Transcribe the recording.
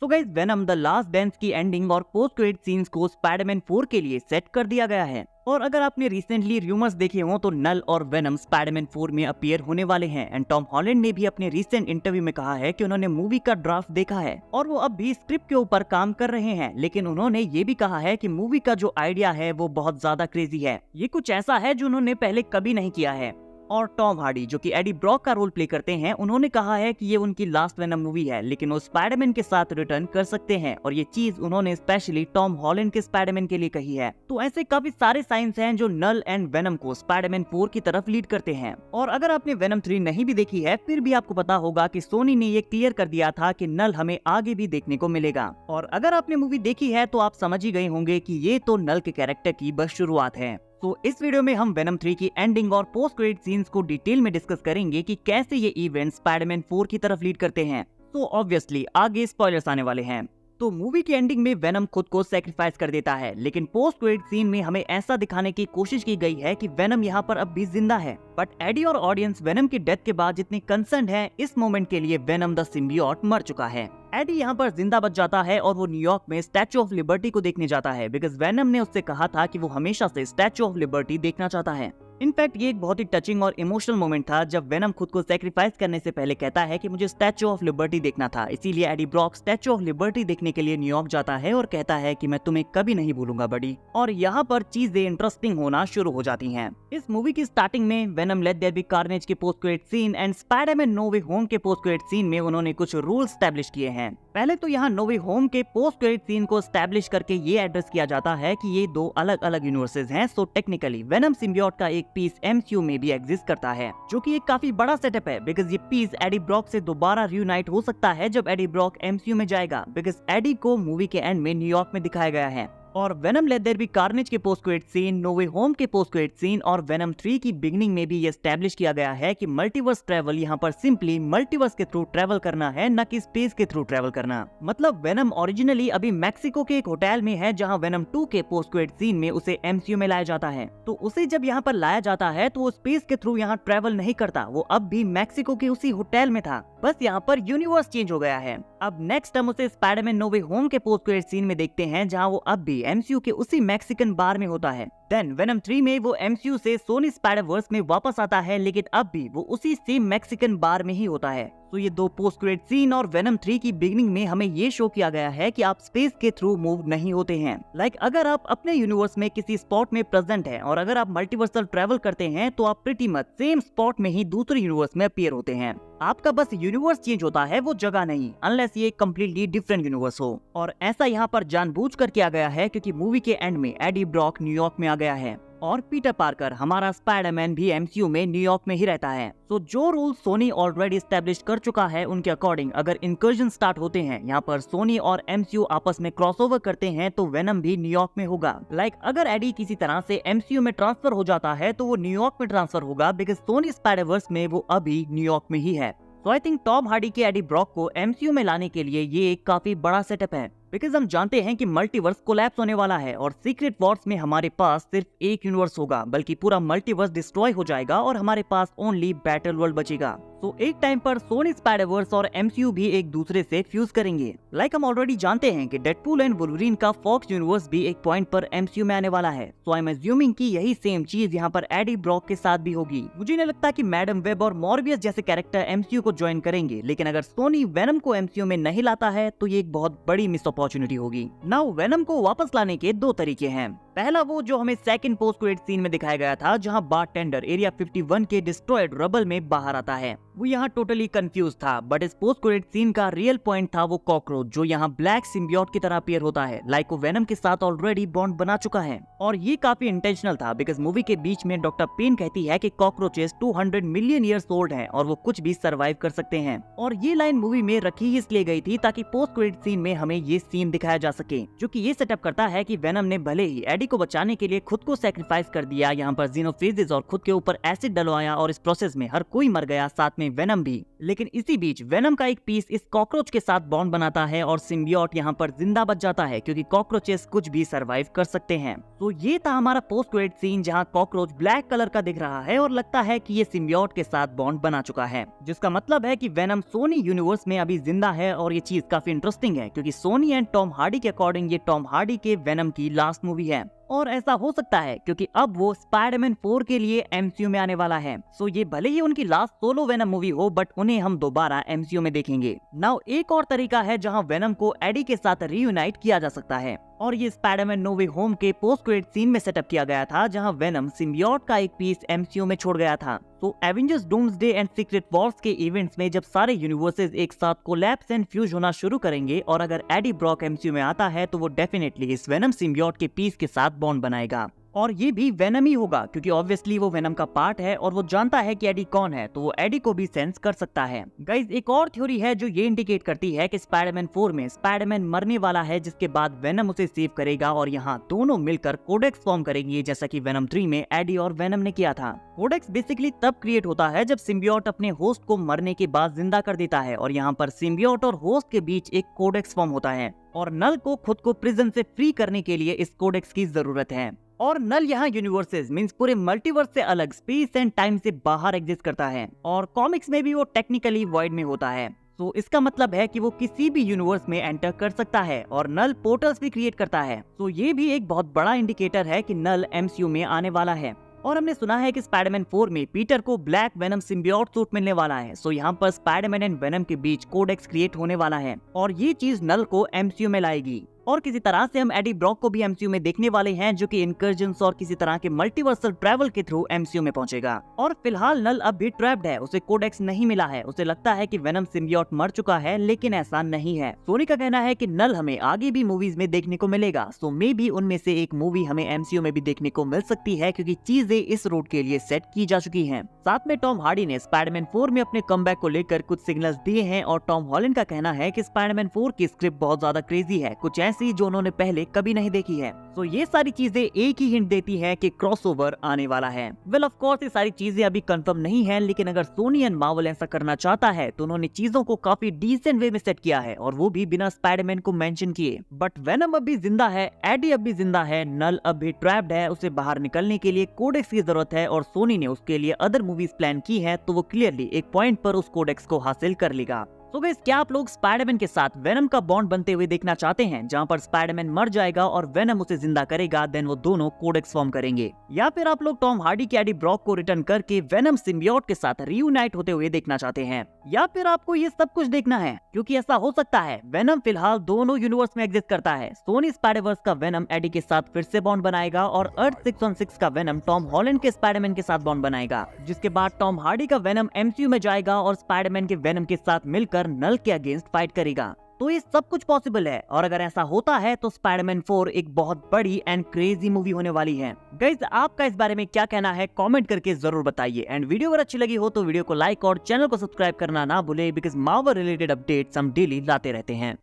तो guys venom the last dance की ending और पोस्ट क्रेडिट सीन्स को स्पाइडरमैन 4 के लिए सेट कर दिया गया है। और अगर आपने रिसेंटली रूमर्स देखे हो तो नल और वेनम स्पाइडरमैन 4 में अपीयर होने वाले हैं। एंड टॉम हॉलैंड ने भी अपने रिसेंट इंटरव्यू में कहा है कि उन्होंने मूवी का ड्राफ्ट देखा है और वो अब भी स्क्रिप्ट के ऊपर काम कर रहे हैं, लेकिन उन्होंने ये भी कहा है कि मूवी का जो आइडिया है वो बहुत ज्यादा क्रेजी है। ये कुछ ऐसा है जो उन्होंने पहले कभी नहीं किया है। और टॉम हार्डी जो कि एडी ब्रॉक का रोल प्ले करते हैं, उन्होंने कहा है कि ये उनकी लास्ट वेनम मूवी है, लेकिन वो स्पाइडरमैन के साथ रिटर्न कर सकते हैं। और ये चीज उन्होंने स्पेशली टॉम हॉलैंड के स्पाइडरमैन के लिए कही है। तो ऐसे काफी सारे साइंस हैं जो नल एंड वेनम को स्पाइडरमैन 4 की तरफ लीड करते हैं। और अगर आपने वेनम 3 नहीं भी देखी है, फिर भी आपको पता होगा कि सोनी ने ये क्लियर कर दिया था कि नल हमें आगे भी देखने को मिलेगा। और अगर आपने मूवी देखी है तो आप समझ ही गए होंगे कि ये तो नल के कैरेक्टर की बस शुरुआत है। तो इस वीडियो में हम वेनम 3 की एंडिंग और पोस्ट क्रेडिट सीन्स को डिटेल में डिस्कस करेंगे कि कैसे ये इवेंट स्पाइडरमैन 4 की तरफ लीड करते हैं। तो ऑब्वियसली आगे स्पॉयलर्स आने वाले हैं। तो मूवी की एंडिंग में वेनम खुद को सैक्रिफाइस कर देता है, लेकिन पोस्ट क्रेडिट सीन में हमें ऐसा दिखाने की कोशिश की गई है कि वेनम यहाँ पर अब भी जिंदा है। बट एडी और ऑडियंस वेनम की डेथ के बाद जितने कंसर्न है, इस मोमेंट के लिए वेनम द सिम्बियोट मर चुका है। एडी यहाँ पर जिंदा बच जाता है और वो न्यूयॉर्क में स्टैचू ऑफ लिबर्टी को देखने जाता है, बिकॉज वेनम ने उससे कहा था कि वो हमेशा से स्टैचू ऑफ लिबर्टी देखना चाहता है। इनफैक्ट ये एक बहुत ही टचिंग और इमोशनल मोमेंट था जब वेनम खुद को सैक्रिफाइस करने से पहले कहता है कि मुझे स्टैचू ऑफ लिबर्टी देखना था। इसीलिए Eddie Brock statue of liberty देखने के लिए न्यूयॉर्क जाता है और कहता है कि मैं तुम्हें कभी नहीं भूलूंगा बड़ी। और यहाँ पर चीजें इंटरेस्टिंग होना शुरू हो जाती हैं। इस मूवी की स्टार्टिंग में Venom late there be Carnage के post credit scene and Spiderman no way home के पोस्ट क्रेडिट सीन में उन्होंने कुछ रूल्स एस्टैब्लिश किए हैं। पहले तो यहाँ नो वे होम के पोस्ट क्रेडिट सीन को एस्टैब्लिश करके ये एड्रेस किया जाता है कि ये दो अलग अलग यूनिवर्सेस हैं। सो टेक्निकली वेनम सिम्बियोट का एक पीस एमसीयू में भी एग्जिस्ट करता है, जो कि एक काफी बड़ा सेटअप है, बिकॉज ये पीस एडी ब्रॉक से दोबारा रियूनाइट हो सकता है जब एडी ब्रॉक एमसीयू में जाएगा, बिकॉज एडी को मूवी के एंड में न्यूयॉर्क में दिखाया गया है। और Venom late there be Carnage के पोस्ट क्रेडिट सीन, नो वे होम के पोस्ट क्रेडिट सीन और वेनम 3 की बिगिनिंग में भी ये एस्टैब्लिश किया गया है कि मल्टीवर्स ट्रैवल यहाँ पर सिंपली मल्टीवर्स के थ्रू ट्रैवल करना है, न कि स्पेस के थ्रू ट्रैवल करना। मतलब वेनम ओरिजिनली अभी मैक्सिको के एक होटल में है, जहाँ वेनम 2 के पोस्ट क्रेडिट सीन में उसे एमसीयू में लाया जाता है। तो उसे जब यहाँ पर लाया जाता है तो वो स्पेस के थ्रू यहाँ ट्रैवल नहीं करता, वो अब भी मैक्सिको के उसी होटल में था, बस यहाँ पर यूनिवर्स चेंज हो गया है। अब नेक्स्ट हम उसे स्पाइडरमैन नो वे होम के पोस्ट क्रेडिट सीन में देखते हैं, जहाँ वो अब भी एमसीयू के उसी मैक्सिकन बार में होता है। देन वेनम 3 में वो एमसीयू से सोनी स्पाइडरवर्स में वापस आता है, लेकिन अब भी वो उसी सेम मैक्सिकन बार में ही होता है। तो ये दो पोस्ट क्रेडिट सीन और वेनम 3 की बिगिनिंग में हमें ये शो किया गया है कि आप स्पेस के थ्रू मूव नहीं होते हैं। लाइक अगर आप अपने यूनिवर्स में किसी स्पॉट में प्रेजेंट हैं और अगर आप मल्टीवर्सल ट्रैवल करते हैं तो आप प्रीटी मच सेम स्पॉट में ही दूसरे यूनिवर्स में अपीयर होते हैं। आपका बस यूनिवर्स चेंज होता है, वो जगह नहीं, अनलेस ये कम्प्लीटली डिफरेंट यूनिवर्स हो। और ऐसा यहाँ पर जानबूझकर किया गया है क्योंकि मूवी के एंड में एडी ब्रॉक न्यूयॉर्क में आ गया है और पीटर पार्कर हमारा स्पाइडरमैन भी एमसीयू में न्यूयॉर्क में ही रहता है। तो जो रूल सोनी ऑलरेडी एस्टैब्लिश कर चुका है उनके अकॉर्डिंग अगर इंकर्जन स्टार्ट होते हैं, यहाँ पर सोनी और एमसीयू आपस में क्रॉसओवर करते हैं, तो वेनम भी न्यूयॉर्क में होगा। लाइक अगर एडी किसी तरह से एमसीयू में ट्रांसफर हो जाता है तो वो न्यूयॉर्क में ट्रांसफर होगा, बिकॉज सोनी स्पाइडरवर्स में वो अभी न्यूयॉर्क में ही है। तो आई थिंक टॉम हार्डी के एडी ब्रॉक को एमसीयू में लाने के लिए ये एक काफी बड़ा सेटअप है, बिकॉज हम जानते हैं कि मल्टीवर्स कोलैप्स होने वाला है और सीक्रेट वॉर्स में हमारे पास सिर्फ एक यूनिवर्स होगा, बल्कि पूरा मल्टीवर्स डिस्ट्रॉय हो जाएगा और हमारे पास ओनली बैटल वर्ल्ड बचेगा। तो एक टाइम पर सोनी स्पाइडरवर्स और एमसीयू भी एक दूसरे से फ्यूज करेंगे। लाइक हम ऑलरेडी जानते हैं कि डेडपूल एंड वुल्वरीन का फॉक्स यूनिवर्स भी एक पॉइंट पर एमसीयू में आने वाला है। सो आई एम अज्यूमिंग कि यही सेम चीज यहाँ पर एडी ब्रॉक के साथ भी होगी। मुझे नहीं लगता कि मैडम वेब और मॉर्बियस जैसे कैरेक्टर एमसीयू को ज्वाइन करेंगे, लेकिन अगर सोनी वेनम को एमसीयू में नहीं लाता है तो ये एक बहुत बड़ी मिस अपॉर्चुनिटी होगी। नाउ वेनम को वापस लाने के दो तरीके हैं। पहला वो जो हमें सेकंड पोस्ट क्रेडिट सीन में दिखाया गया था, जहां बारटेंडर एरिया 51 के डिस्ट्रॉयड रबल में बाहर आता है। वो यहाँ टोटली कंफ्यूज था, बट इस पोस्ट क्रेडिट सीन का रियल पॉइंट था वो कॉकरोच जो यहाँ ब्लैक सिम्बियोट की तरह अपीयर होता है। लाइक वो वेनम के साथ ऑलरेडी बॉन्ड बना चुका है और ये काफी इंटेंशनल था, बिकॉज मूवी के बीच में डॉक्टर पेन कहती है कि कॉकरोचेस 200 मिलियन ईयर्स ओल्ड हैं और वो कुछ भी सर्वाइव कर सकते हैं। और ये लाइन मूवी में रखी इसलिए गई थी ताकि पोस्ट क्रेडिट सीन में हमें ये सीन दिखाया जा सके, जो कि ये सेटअप करता है कि वेनम ने भले ही एडी को बचाने के लिए खुद को सैक्रिफाइस कर दिया, यहाँ पर जीनोफेजेस और खुद के ऊपर एसिड डलवाया और इस प्रोसेस में हर कोई मर गया, साथ में में वेनम भी। लेकिन इसी बीच वेनम का एक पीस इस कॉकरोच के साथ बॉन्ड बनाता है और सिम्बियोट यहाँ पर जिंदा बच जाता है, क्योंकि कॉकरोचेस कुछ भी सरवाइव कर सकते हैं। तो ये था हमारा पोस्ट क्रेडिट सीन, जहाँ कॉकरोच ब्लैक कलर का दिख रहा है और लगता है कि ये सिम्बियोट के साथ बॉन्ड बना चुका है, जिसका मतलब है कि वेनम सोनी यूनिवर्स में अभी जिंदा है। और ये चीज काफी इंटरेस्टिंग है, क्योंकि सोनी एंड टॉम हार्डी के अकॉर्डिंग ये टॉम हार्डी के वेनम की लास्ट मूवी है। और ऐसा हो सकता है क्योंकि अब वो स्पाइडरमैन 4 के लिए एमसीयू में आने वाला है। सो ये भले ही उनकी लास्ट सोलो वेनम मूवी हो, बट उन्हें हम दोबारा एमसीयू में देखेंगे। नाउ एक और तरीका है जहां वेनम को एडी के साथ रीयूनाइट किया जा सकता है, और ये स्पाइडरमैन नो वे होम के पोस्ट क्रेडिट सीन में सेटअप किया गया था, जहां वेनम सिम्बियोट का एक पीस एमसीयू में छोड़ गया था। तो Avengers doomsday and secret Wars के इवेंट्स में जब सारे यूनिवर्सेस एक साथ कोलैप्स एंड फ्यूज होना शुरू करेंगे, और अगर एडी ब्रॉक एमसीयू में आता है, तो वो डेफिनेटली इस वेनम सिम्बियोट के पीस के साथ बॉन्ड बनाएगा। और ये भी वेनम ही होगा, क्योंकि ऑब्वियसली वो वेनम का पार्ट है और वो जानता है कि एडी कौन है, तो वो एडी को भी सेंस कर सकता है। गाइस, एक और थ्योरी है जो ये इंडिकेट करती है कि स्पाइडरमैन 4 में स्पाइडरमैन मरने वाला है, जिसके बाद वेनम उसे सेव करेगा और यहाँ दोनों मिलकर कोडेक्स फॉर्म करेंगे, जैसा कि वेनम 3 में एडी और वेनम ने किया था। कोडेक्स बेसिकली तब क्रिएट होता है जब सिम्बियोट अपने होस्ट को मरने के बाद जिंदा कर देता है, और यहाँ पर सिम्बियोट और होस्ट के बीच एक कोडेक्स फॉर्म होता है, और नल को खुद को प्रिजन से फ्री करने के लिए इस कोडेक्स की जरूरत है। और नल यहाँ यूनिवर्सेस मींस पूरे मल्टीवर्स से अलग स्पेस एंड टाइम से बाहर एग्जिस्ट करता है, और कॉमिक्स में भी वो टेक्निकली वॉइड में होता है। तो इसका मतलब है कि वो किसी भी यूनिवर्स में एंटर कर सकता है, और नल पोर्टल्स भी क्रिएट करता है। तो ये भी एक बहुत बड़ा इंडिकेटर है कि नल एमसीयू में आने वाला है। और हमने सुना है कि स्पाइडरमैन 4 में पीटर को ब्लैक वेनम सिम्बियोट सूट मिलने वाला है। सो यहाँ पर स्पाइडरमैन एंड वेनम के बीच कोडेक्स क्रिएट होने वाला है, और ये चीज नल को एमसीयू में लाएगी। और किसी तरह से हम एडी ब्रॉक को भी एमसीयू में देखने वाले हैं, जो कि इनकर्जन्स और किसी तरह के मल्टीवर्सल ट्रैवल के थ्रू एमसीयू में पहुंचेगा। और फिलहाल नल अब भी ट्रैप्ड है, उसे कोडेक्स नहीं मिला है। उसे लगता है कि वेनम सिम्बियोट मर चुका है, लेकिन ऐसा नहीं है। सोनी का कहना है कि नल हमें आगे भी मूवीज में देखने को मिलेगा। सो मे बी उनमें से एक मूवी हमें एमसीयू में भी देखने को मिल सकती है, क्योंकि चीजें इस रूट के लिए सेट की जा चुकी हैं। साथ में टॉम हार्डी ने स्पाइडरमैन 4 में अपने कमबैक को लेकर कुछ सिग्नल्स दिए हैं, और टॉम हॉलैंड का कहना है कि स्पाइडरमैन 4 की स्क्रिप्ट बहुत ज्यादा क्रेजी है, कुछ ऐसी जो उन्होंने पहले कभी नहीं देखी है। तो ये सारी चीजें एक ही हिंट देती है कि क्रॉसओवर आने वाला है। वेल, ऑफ कोर्स ये सारी चीजें अभी कंफर्म नहीं है, लेकिन अगर सोनी एंड मार्वल ऐसा करना चाहता है तो उन्होंने चीजों को काफी डिसेंट वे में सेट किया है, और वो भी बिना स्पाइडरमैन को मेंशन किए। बट वेनम अब भी जिंदा है, एडी अब भी जिंदा है, नल अब भी ट्रैप्ड है। उसे बाहर निकलने के लिए कोडेक्स की जरूरत है, और सोनी ने उसके लिए अदर मूवीज प्लान की है, तो वो क्लियरली एक पॉइंट पर उस कोडेक्स को हासिल कर लेगा। तो गाइस, क्या आप लोग स्पाइडरमैन के साथ वेनम का बॉन्ड बनते हुए देखना चाहते हैं, जहां पर स्पाइडरमैन मर जाएगा और वेनम उसे जिंदा करेगा, देन वो दोनों कोडेक्स फॉर्म करेंगे? या फिर आप लोग टॉम हार्डी के एडी ब्रॉक को रिटर्न करके वेनम सिम्बियोट के साथ रीयूनाइट होते हुए देखना चाहते हैं? या फिर आपको ये सब कुछ देखना है? क्योंकि ऐसा हो सकता है, वेनम फिलहाल दोनों यूनिवर्स में एग्जिस्ट करता है। सोनी स्पाइडरवर्स का वेनम एडी के साथ फिर से बॉन्ड बनाएगा, और अर्थ 616 का वेनम टॉम हॉलैंड के स्पाइडरमैन के साथ बॉन्ड बनाएगा, जिसके बाद टॉम हार्डी का वेनम एमसीयू में जाएगा और स्पाइडरमैन के वेनम के साथ मिलकर नल के अगेंस्ट फाइट करेगा। तो ये सब कुछ पॉसिबल है, और अगर ऐसा होता है तो स्पाइडरमैन 4 एक बहुत बड़ी एंड क्रेजी मूवी होने वाली है। गाइस, आपका इस बारे में क्या कहना है कमेंट करके जरूर बताइए, एंड वीडियो अगर अच्छी लगी हो तो वीडियो को लाइक और चैनल को सब्सक्राइब करना ना भूले, बिकॉज मार्वल रिलेटेड अपडेट्स हम डेली लाते रहते हैं।